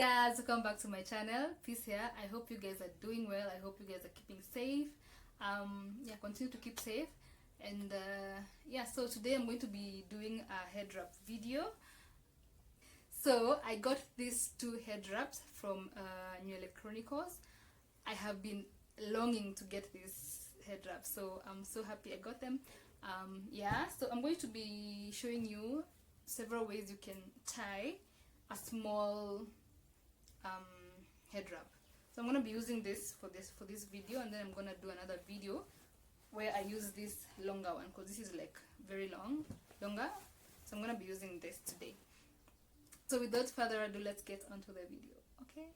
Guys, welcome back to my channel. Peace here. I hope you guys are doing well. I hope you guys are keeping safe. Yeah, continue to keep safe. And yeah, so today I'm going to be doing a head wrap video. So I got these two head wraps from New Electronicals. I have been longing to get these head wraps, so I'm so happy I got them. Yeah, so I'm going to be showing you several ways you can tie a small head wrap. So I'm gonna be using this for this video, and then I'm gonna do another video where I use this longer one because this is like very longer. So I'm gonna be using this today. So without further ado, let's get onto the video. Okay.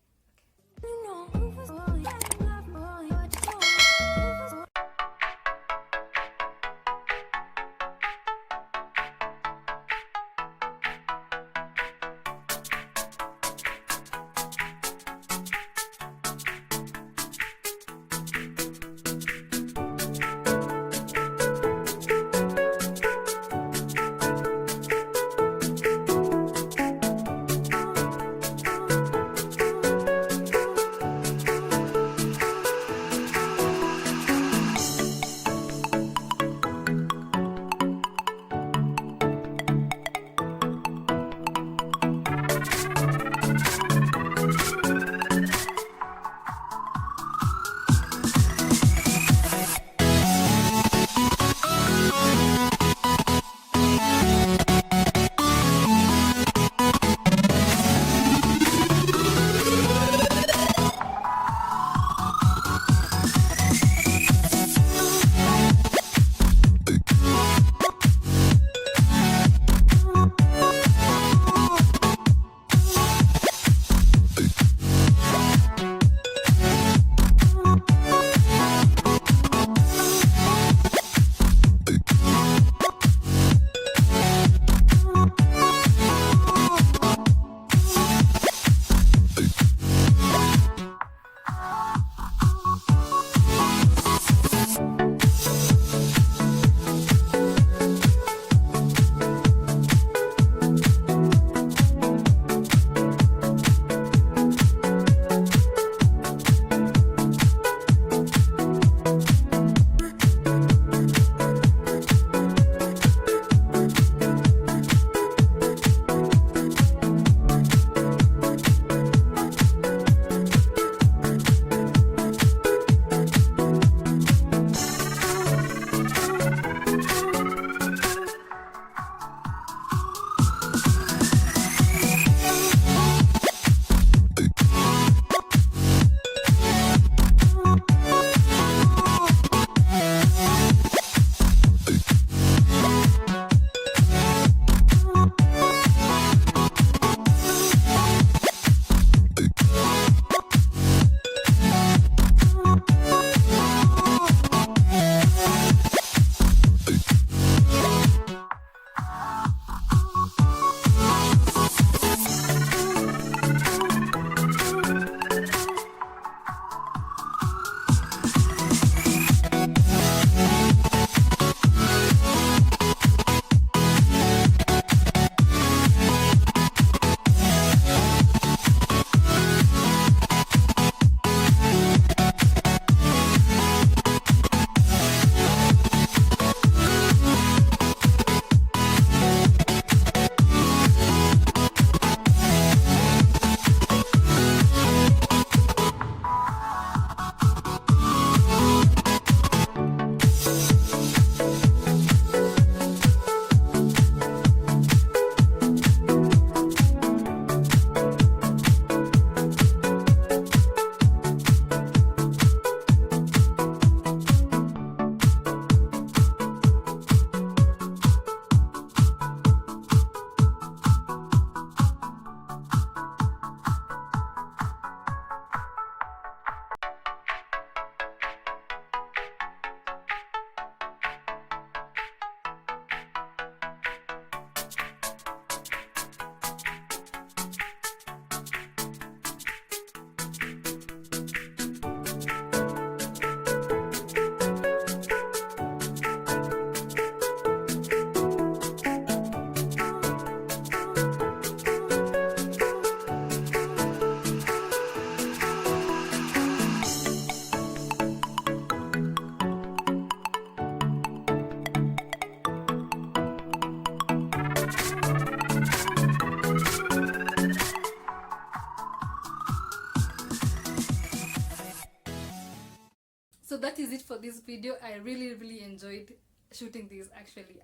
that is it for this video. I really enjoyed shooting this. Actually,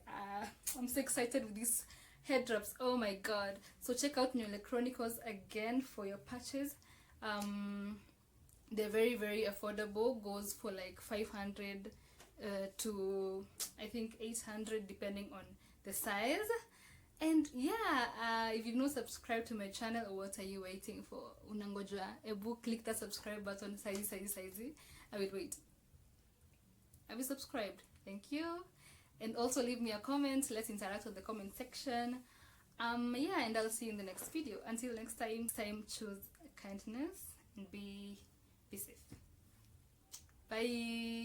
I'm so excited with these head wraps. Oh my god. So check out Nywele Chronicles again for your purchase. They're very affordable. Goes for like 500 to I think 800 depending on the size. And yeah, if you've not subscribed to my channel, what are you waiting for? Unangoja ebu click that subscribe button. Saizi. I will wait. Have you subscribed? Thank you. And also leave me a comment. Let's interact with the comment section. Yeah, and I'll see you in the next video. Until next time, choose kindness and be safe. Bye.